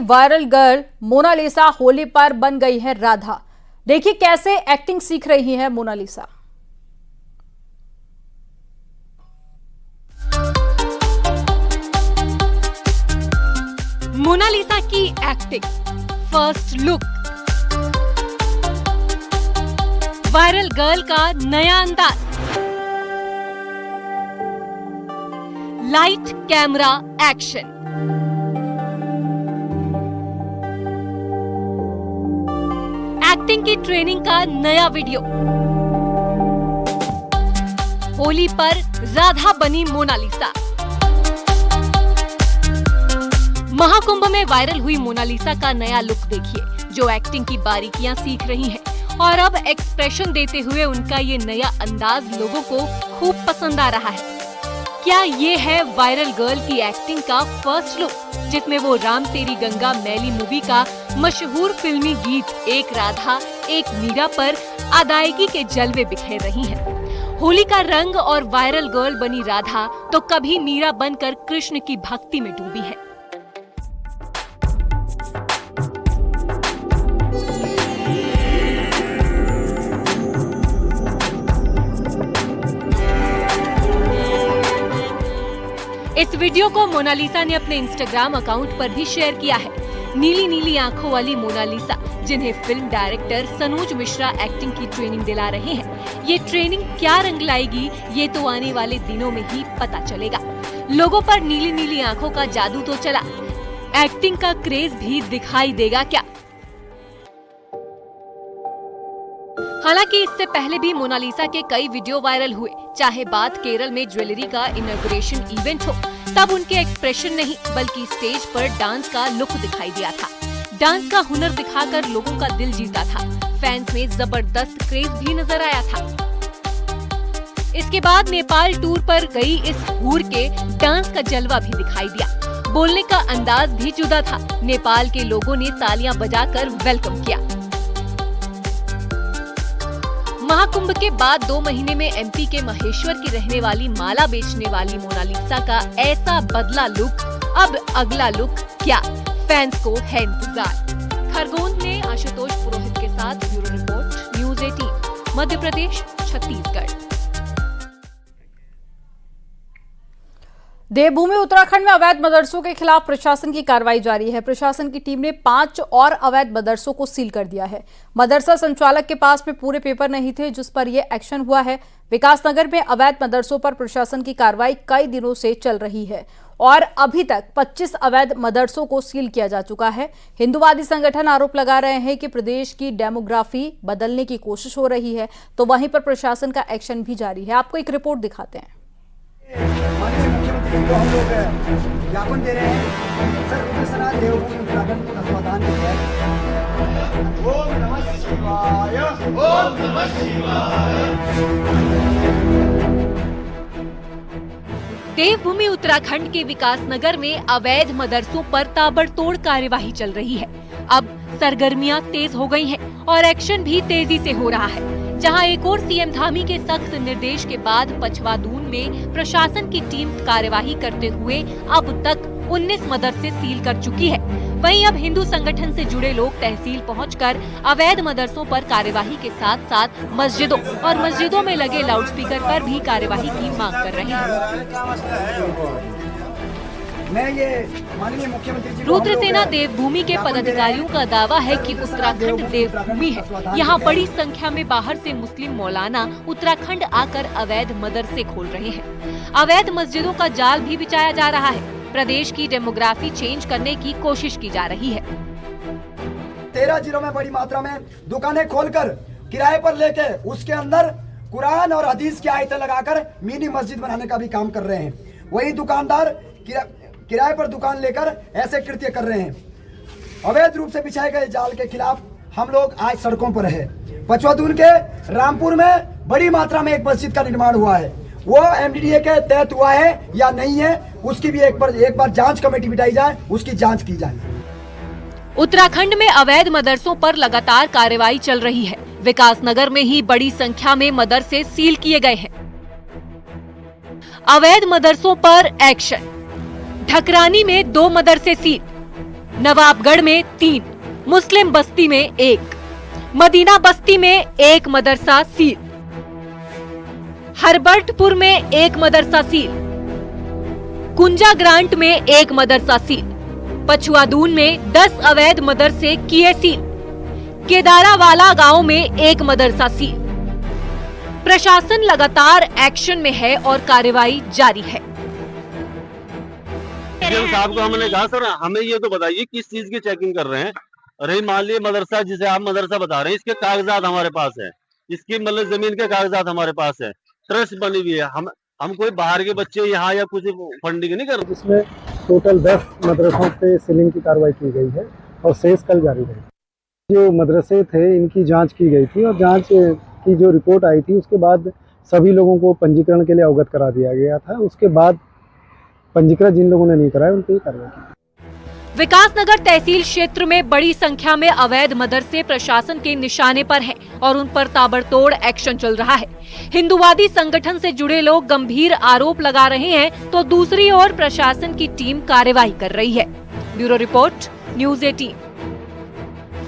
Viral girl Mona Lisa Holi पर बन गई है राधा। देखिए कैसे एक्टिंग सीख रही है मोनालिसा। मोनालिसा की acting, first look, viral girl का नया अंदाज, लाइट कैमरा एक्शन, एक्टिंग की ट्रेनिंग का नया वीडियो। होली पर राधा बनी मोनालिसा। महाकुंभ में वायरल हुई मोनालिसा का नया लुक देखिए, जो एक्टिंग की बारीकियां सीख रही हैं और अब एक्सप्रेशन देते हुए उनका ये नया अंदाज लोगों को खूब पसंद आ रहा है। क्या ये है वायरल गर्ल की एक्टिंग का फर्स्ट लुक, जिसमें वो राम तेरी गंगा मैली मूवी का मशहूर फिल्मी गीत एक राधा एक मीरा पर अदायगी के जलवे बिखेर रही हैं। होली का रंग और वायरल गर्ल बनी राधा तो कभी मीरा बनकर कृष्ण की भक्ति में डूबी है। इस वीडियो को मोनालिसा ने अपने इंस्टाग्राम अकाउंट पर भी शेयर किया है। नीली नीली आंखों वाली मोनालिसा, जिन्हें film director Sanoj Mishra acting की ट्रेनिंग दिला रहे हैं। ये ट्रेनिंग क्या रंग लाएगी, ये तो आने वाले दिनों में ही पता चलेगा। लोगों पर नीली नीली आंखों का जादू तो चला, एक्टिंग का क्रेज भी दिखाई देगा क्या? हालांकि इससे पहले भी मोनालिसा के कई वीडियो वायरल हुए, चाहे बात केरल में ज्वेलरी का इनॉग्रेशन इवेंट हो, तब उनके एक्सप्रेशन नहीं बल्कि स्टेज पर डांस का लुक दिखाई दिया था। डांस का हुनर दिखाकर लोगों का दिल जीता था। फैंस में जबरदस्त क्रेज भी नजर आया था। इसके बाद नेपाल टूर पर गई इस हूर के डांस का जलवा भी दिखाई दिया। बोलने का अंदाज भी जुदा था। नेपाल के लोगों ने तालियां बजाकर वेलकम किया। महाकुंभ के बाद 2 महीने में एमपी के महेश्वर की रहने वाली माला बेचने वाली मोनालिसा का ऐसा बदला लुक। अब अगला लुक क्या, फैंस को है इंतजार। खरगोन ने आशुतोष पुरोहित के साथ bureau report, news 18, Madhya Pradesh, Chhattisgarh. देवभूमि उत्तराखंड में अवैध मदरसों के खिलाफ प्रशासन की कार्रवाई जारी है। प्रशासन की टीम ने 5 और अवैध मदरसों को सील कर दिया है। मदरसा संचालक के पास में पूरे पेपर नहीं थे, जिस पर यह एक्शन हुआ है। विकासनगर में अवैध मदरसों पर प्रशासन की कार्रवाई कई दिनों से चल रही है और अभी तक 25 अवैध मदरसों को सील किया जा चुका है। हिंदूवादी संगठन आरोप लगा रहे हैं कि प्रदेश की डेमोग्राफी बदलने की कोशिश हो रही है, तो वहीं पर प्रशासन का एक्शन भी जारी है। आपको एक रिपोर्ट दिखाते हैं। तो हम लोग ज्ञापन दे रहे हैं सर, रुद्रसेना देवभूमि उत्तराखंड अस्पताल में। ओम नमः शिवाय, ओम नमः शिवाय। देवभूमि उत्तराखंड के विकासनगर में अवैध मदरसों पर ताबड़तोड़ कार्यवाही चल रही है। अब सरगर्मियां तेज हो गई हैं और एक्शन भी तेजी से हो रहा है। जहां एक और सीएम धामी के सख्त निर्देश के बाद पछवादून में प्रशासन की टीम कार्यवाही करते हुए अब तक 19 मदरसे सील कर चुकी है। वहीं अब हिंदू संगठन से जुड़े लोग तहसील पहुंचकर अवैध मदरसों पर कार्यवाही के साथ साथ मस्जिदों और मस्जिदों में लगे लाउडस्पीकर पर भी कार्यवाही की मांग कर रहे हैं। मैं ये माननीय मुख्यमंत्री जी, रुद्रसेना देवभूमि के पदाधिकारियों का दावा है कि उत्तराखंड देवभूमि है। यहाँ बड़ी संख्या में बाहर से मुस्लिम मौलाना उत्तराखंड आकर अवैध मदरसे खोल रहे हैं। अवैध मस्जिदों का जाल भी बिछाया जा रहा है। प्रदेश की डेमोग्राफी चेंज करने की कोशिश की जा रही है। 13 जिलों में बड़ी मात्रा में दुकानें खोलकर किराए पर लेके उसके अंदर कुरान और हदीस की आयतें लगाकर मिनी मस्जिद बनाने का भी काम कर रहे हैं। वही दुकानदार किराए पर दुकान लेकर ऐसे कृत्य कर रहे हैं। अवैध रूप से बिछाए गए जाल के खिलाफ हम लोग आज सड़कों पर है। पछवादून के रामपुर में बड़ी मात्रा में एक मस्जिद का निर्माण हुआ है। वो एमडीडीए के तहत हुआ है या नहीं है, उसकी भी एक बार जांच कमेटी बिठाई जाए, उसकी जांच की जाए। उत्तराखंड में अवैध मदरसों पर लगातार कार्रवाई चल रही है। विकासनगर में ही बड़ी संख्या में मदरसे सील किए गए हैं। अवैध मदरसों पर एक्शन। ठकरानी में 2 मदरसे सील। नवाबगढ़ में 3, मुस्लिम बस्ती में 1, मदीना बस्ती में 1 मदरसा सील, हरबर्टपुर में 1 मदरसा सील, कुंजा ग्रांट में 1 मदरसा सील, पछुआदून में 10 अवैध मदरसे किए सील, केदारावाला गांव में 1 मदरसा सील। प्रशासन लगातार एक्शन में है और कार्रवाई जारी है। साहब को हमने कहा सर हमें ये तो बताइए किस चीज की चेकिंग कर रहे हैं। अरे मान लीजिए मदरसा जिसे आप मदरसा बता रहे हैं इसके कागजात हमारे पास है, इसकी मतलब जमीन के कागजात हमारे पास है, ट्रस्ट बनी हुई है। हम कोई बाहर के बच्चे यहाँ या कुछ फंडिंग नहीं कर रहे। इसमें टोटल 10 मदरसों पे सीलिंग की कार्रवाई की गई है और शेष कल जारी रहेगी। जो मदरसे थे इनकी जांच की गई थी और जांच की जो रिपोर्ट आई थी उसके बाद सभी लोगों को पंजीकरण के लिए अवगत करा दिया गया था। उसके बाद पंजीकरण जिन लोगों ने नहीं कराया उन पर ही कार्रवाई की। विकासनगर तहसील क्षेत्र में बड़ी संख्या में अवैध मदरसे प्रशासन के निशाने पर हैं और उन पर ताबड़तोड़ एक्शन चल रहा है। हिंदूवादी संगठन से जुड़े लोग गंभीर आरोप लगा रहे हैं तो दूसरी ओर प्रशासन की टीम कार्रवाई कर रही है। Bureau report, news 18।